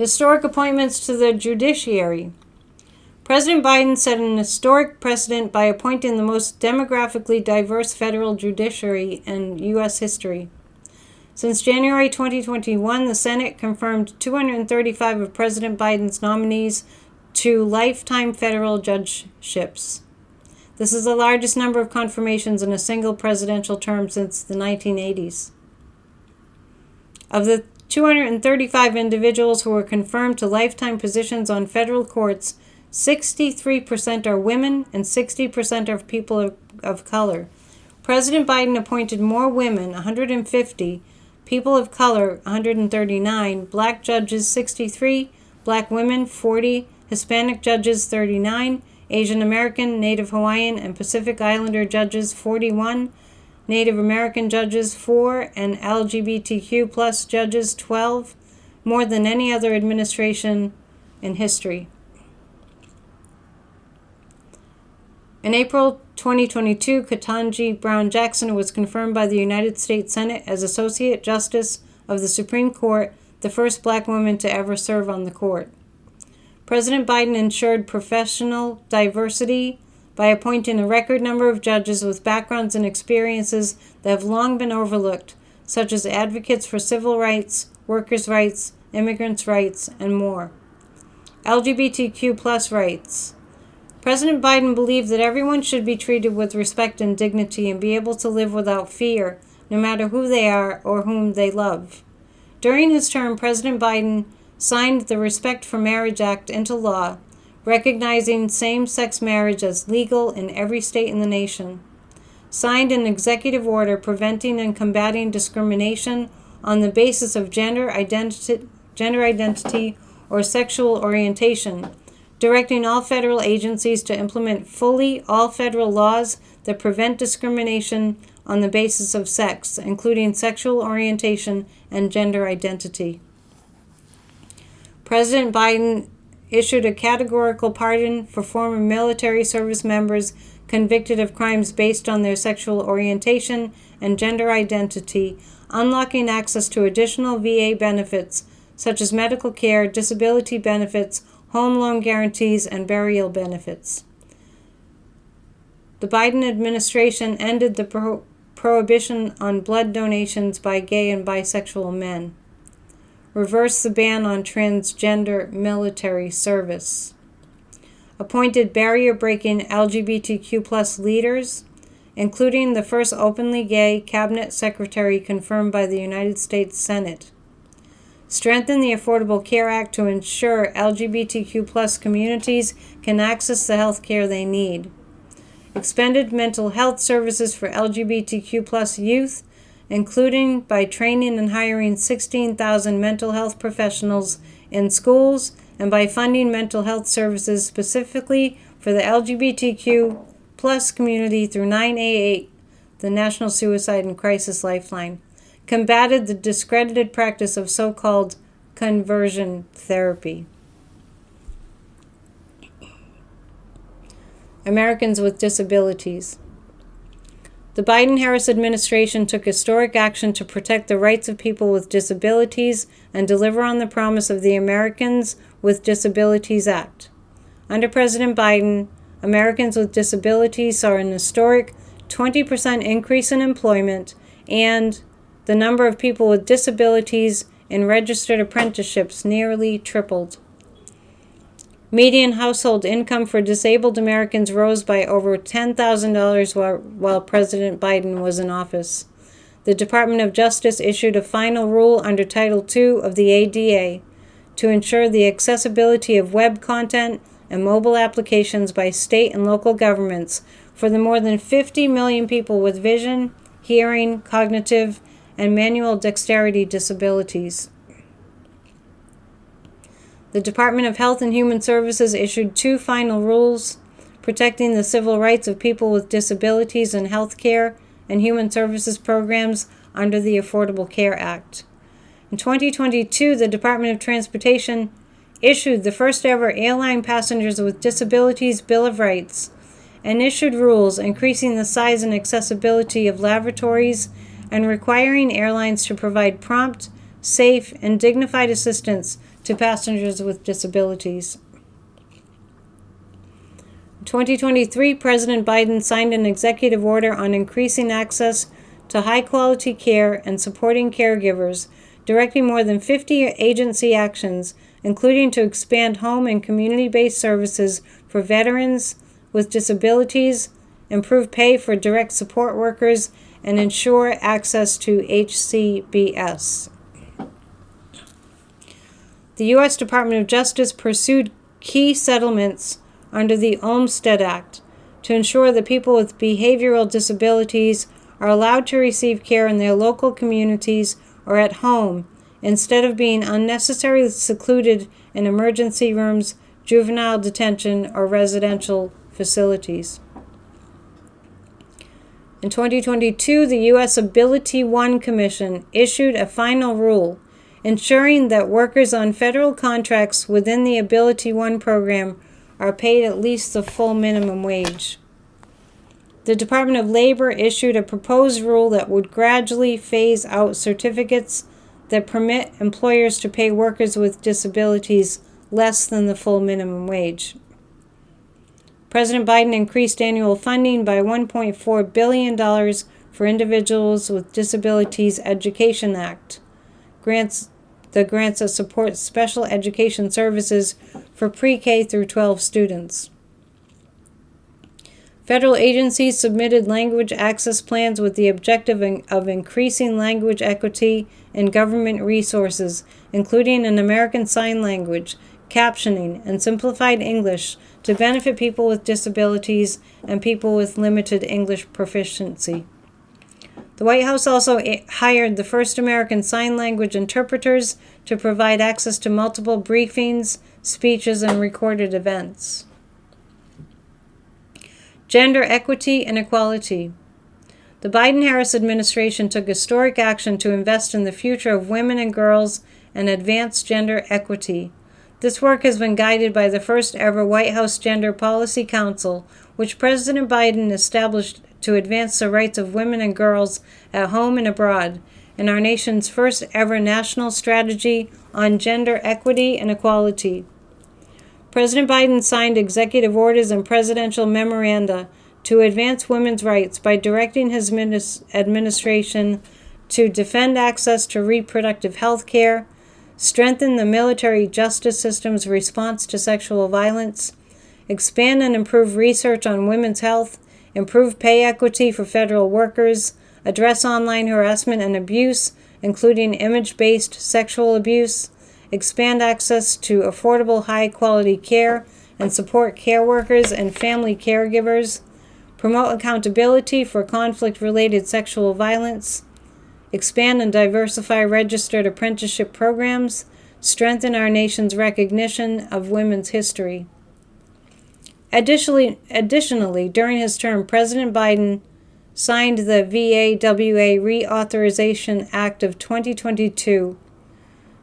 Historic appointments to the judiciary. President Biden set an historic precedent by appointing the most demographically diverse federal judiciary in U.S. history. Since January 2021, the Senate confirmed 235 of President Biden's nominees to lifetime federal judgeships. This is the largest number of confirmations in a single presidential term since the 1980s. Of the 235 individuals who were confirmed to lifetime positions on federal courts, 63% are women and 60% are people of color. President Biden appointed more women, 150, people of color, 139, black judges, 63, black women, 40, Hispanic judges, 39, Asian American, Native Hawaiian, and Pacific Islander judges, 41, Native American judges, 4, and LGBTQ plus judges, 12, more than any other administration in history. In April 2022, Ketanji Brown Jackson was confirmed by the United States Senate as Associate Justice of the Supreme Court, the first black woman to ever serve on the court. President Biden ensured professional diversity by appointing a record number of judges with backgrounds and experiences that have long been overlooked, such as advocates for civil rights, workers' rights, immigrants' rights, and more. LGBTQ plus rights. President Biden believed that everyone should be treated with respect and dignity and be able to live without fear, no matter who they are or whom they love. During his term, President Biden signed the Respect for Marriage Act into law, recognizing same-sex marriage as legal in every state in the nation. Signed an executive order preventing and combating discrimination on the basis of gender identity or sexual orientation, directing all federal agencies to implement fully all federal laws that prevent discrimination on the basis of sex, including sexual orientation and gender identity. President Biden issued a categorical pardon for former military service members convicted of crimes based on their sexual orientation and gender identity, unlocking access to additional VA benefits such as medical care, disability benefits, home loan guarantees, and burial benefits. The Biden administration ended the prohibition on blood donations by gay and bisexual men. Reversed the ban on transgender military service. Appointed barrier-breaking LGBTQ plus leaders, including the first openly gay cabinet secretary confirmed by the United States Senate. Strengthen the Affordable Care Act to ensure LGBTQ plus communities can access the health care they need. Expanded mental health services for LGBTQ plus youth, including by training and hiring 16,000 mental health professionals in schools and by funding mental health services specifically for the LGBTQ plus community through 988, the National Suicide and Crisis Lifeline. Combated the discredited practice of so-called conversion therapy. Americans with disabilities. The Biden-Harris administration took historic action to protect the rights of people with disabilities and deliver on the promise of the Americans with Disabilities Act. Under President Biden, Americans with disabilities saw an historic 20% increase in employment, and the number of people with disabilities in registered apprenticeships nearly tripled. Median household income for disabled Americans rose by over $10,000 while President Biden was in office. The Department of Justice issued a final rule under Title II of the ADA to ensure the accessibility of web content and mobile applications by state and local governments for the more than 50 million people with vision, hearing, cognitive, and manual dexterity disabilities. The Department of Health and Human Services issued 2 final rules protecting the civil rights of people with disabilities in health care and human services programs under the Affordable Care Act. In 2022, the Department of Transportation issued the first ever Airline Passengers with Disabilities Bill of Rights and issued rules increasing the size and accessibility of lavatories and requiring airlines to provide prompt safe, and dignified assistance to passengers with disabilities. In 2023, President Biden signed an executive order on increasing access to high-quality care and supporting caregivers, directing more than 50 agency actions, including to expand home and community-based services for veterans with disabilities, improve pay for direct support workers, and ensure access to HCBS. The U.S. Department of Justice pursued key settlements under the Olmstead Act to ensure that people with behavioral disabilities are allowed to receive care in their local communities or at home instead of being unnecessarily secluded in emergency rooms, juvenile detention, or residential facilities. In 2022, the U.S. AbilityOne Commission issued a final rule ensuring that workers on federal contracts within the AbilityOne program are paid at least the full minimum wage. The Department of Labor issued a proposed rule that would gradually phase out certificates that permit employers to pay workers with disabilities less than the full minimum wage. President Biden increased annual funding by $1.4 billion for Individuals with Disabilities Education Act, grants that support special education services for pre-K through 12 students. Federal agencies submitted language access plans with the objective of increasing language equity in government resources, including an American Sign Language, captioning, and simplified English to benefit people with disabilities and people with limited English proficiency. The White House also hired the first American Sign Language interpreters to provide access to multiple briefings, speeches, and recorded events. Gender equity and equality. The Biden-Harris administration took historic action to invest in the future of women and girls and advance gender equity. This work has been guided by the first ever White House Gender Policy Council, which President Biden established to advance the rights of women and girls at home and abroad, and our nation's first ever national strategy on gender equity and equality. President Biden signed executive orders and presidential memoranda to advance women's rights by directing his administration to defend access to reproductive health care, strengthen the military justice system's response to sexual violence, expand and improve research on women's health, improve pay equity for federal workers, address online harassment and abuse, including image-based sexual abuse, expand access to affordable high-quality care and support care workers and family caregivers, promote accountability for conflict-related sexual violence, expand and diversify registered apprenticeship programs, strengthen our nation's recognition of women's history. Additionally, during his term, President Biden signed the VAWA Reauthorization Act of 2022,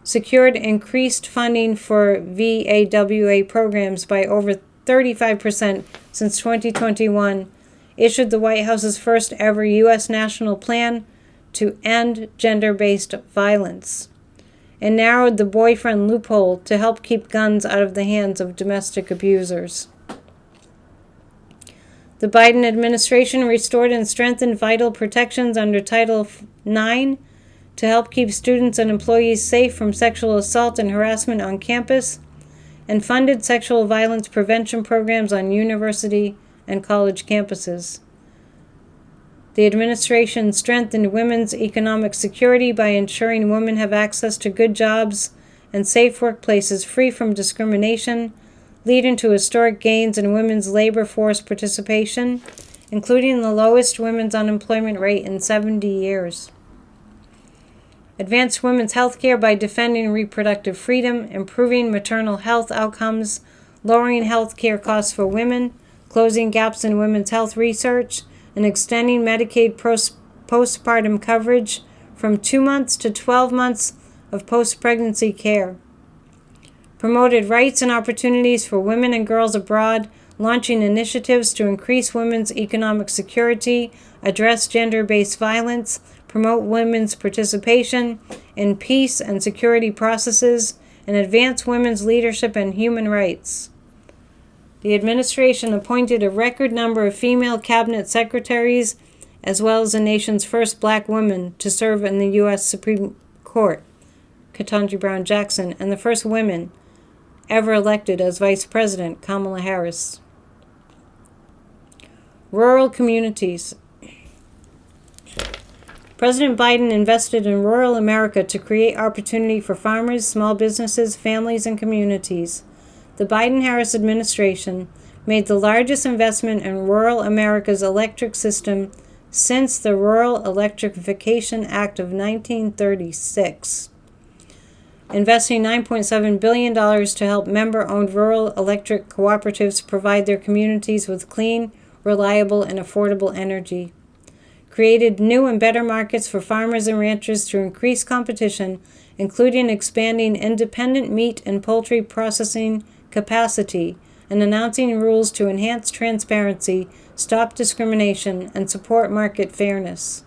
secured increased funding for VAWA programs by over 35% since 2021, issued the White House's first ever U.S. national plan to end gender-based violence, and narrowed the boyfriend loophole to help keep guns out of the hands of domestic abusers. The Biden administration restored and strengthened vital protections under Title IX to help keep students and employees safe from sexual assault and harassment on campus, and funded sexual violence prevention programs on university and college campuses. The administration strengthened women's economic security by ensuring women have access to good jobs and safe workplaces free from discrimination, leading to historic gains in women's labor force participation, including the lowest women's unemployment rate in 70 years. Advanced women's health care by defending reproductive freedom, improving maternal health outcomes, lowering health care costs for women, closing gaps in women's health research, and extending Medicaid postpartum coverage from 2 months to 12 months of post-pregnancy care. Promoted rights and opportunities for women and girls abroad, launching initiatives to increase women's economic security, address gender-based violence, promote women's participation in peace and security processes, and advance women's leadership and human rights. The administration appointed a record number of female cabinet secretaries, as well as the nation's first black woman to serve in the U.S. Supreme Court, Ketanji Brown Jackson, and the first women ever elected as vice president, Kamala Harris. Rural communities. President Biden invested in rural America to create opportunity for farmers, small businesses, families, and communities. The Biden-Harris administration made the largest investment in rural America's electric system since the Rural Electrification Act of 1936, investing $9.7 billion to help member-owned rural electric cooperatives provide their communities with clean, reliable, and affordable energy. Created new and better markets for farmers and ranchers to increase competition, including expanding independent meat and poultry processing capacity and announcing rules to enhance transparency, stop discrimination, and support market fairness.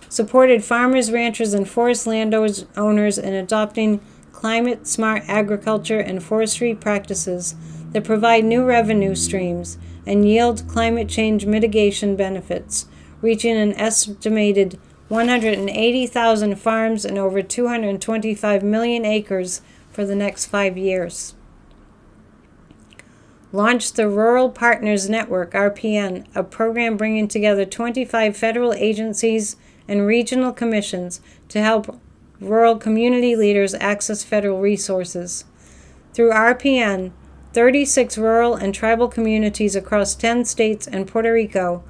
Supported farmers, ranchers, and forest landowners in adopting climate-smart agriculture and forestry practices that provide new revenue streams and yield climate change mitigation benefits, reaching an estimated 180,000 farms and over 225 million acres for the next 5 years. Launched the Rural Partners Network, RPN, a program bringing together 25 federal agencies and regional commissions to help rural community leaders access federal resources. Through RPN, 36 rural and tribal communities across 10 states and Puerto Rico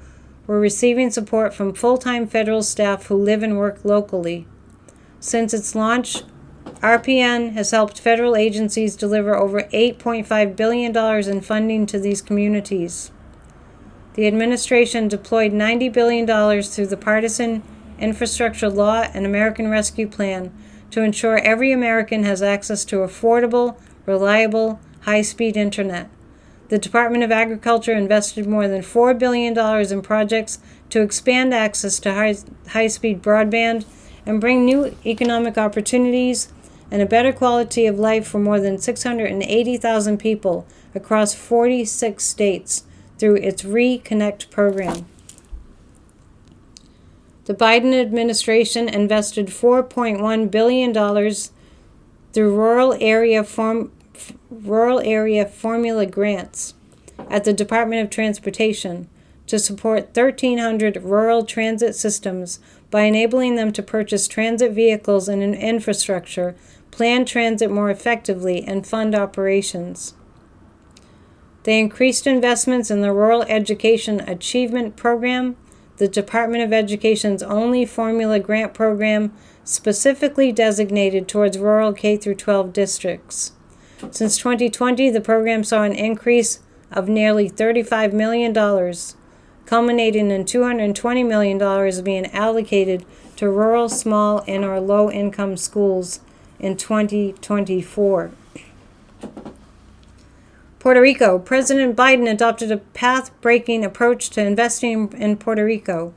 were receiving support from full-time federal staff who live and work locally. Since its launch, RPN has helped federal agencies deliver over $8.5 billion in funding to these communities. The administration deployed $90 billion through the Partisan Infrastructure Law and American Rescue Plan to ensure every American has access to affordable, reliable, high-speed internet. The Department of Agriculture invested more than $4 billion in projects to expand access to high-speed broadband and bring new economic opportunities and a better quality of life for more than 680,000 people across 46 states through its ReConnect program. The Biden administration invested $4.1 billion through rural area formula grants at the Department of Transportation to support 1,300 rural transit systems by enabling them to purchase transit vehicles and infrastructure, plan transit more effectively, and fund operations. They increased investments in the Rural Education Achievement Program, the Department of Education's only formula grant program specifically designated towards rural K-12 districts. Since 2020, the program saw an increase of nearly $35 million, culminating in $220 million being allocated to rural, small, and or low-income schools in 2024. Puerto Rico. President Biden adopted a path-breaking approach to investing in Puerto Rico.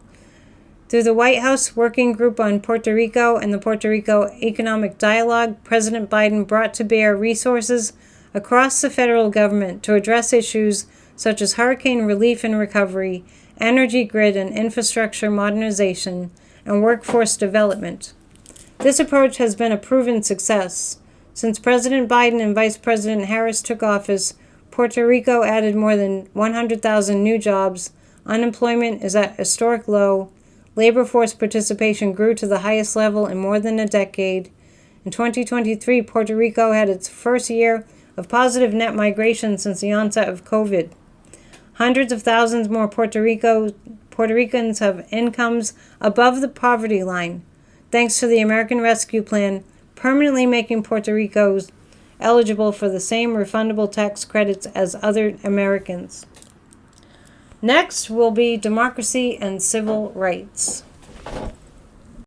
Through the White House Working Group on Puerto Rico and the Puerto Rico Economic Dialogue, President Biden brought to bear resources across the federal government to address issues such as hurricane relief and recovery, energy grid and infrastructure modernization, and workforce development. This approach has been a proven success. Since President Biden and Vice President Harris took office, Puerto Rico added more than 100,000 new jobs, unemployment is at a historic low, labor force participation grew to the highest level in more than a decade. In 2023, Puerto Rico had its first year of positive net migration since the onset of COVID. Hundreds of thousands more Puerto Ricans have incomes above the poverty line, thanks to the American Rescue Plan, permanently making Puerto Rico eligible for the same refundable tax credits as other Americans. Next will be democracy and civil rights.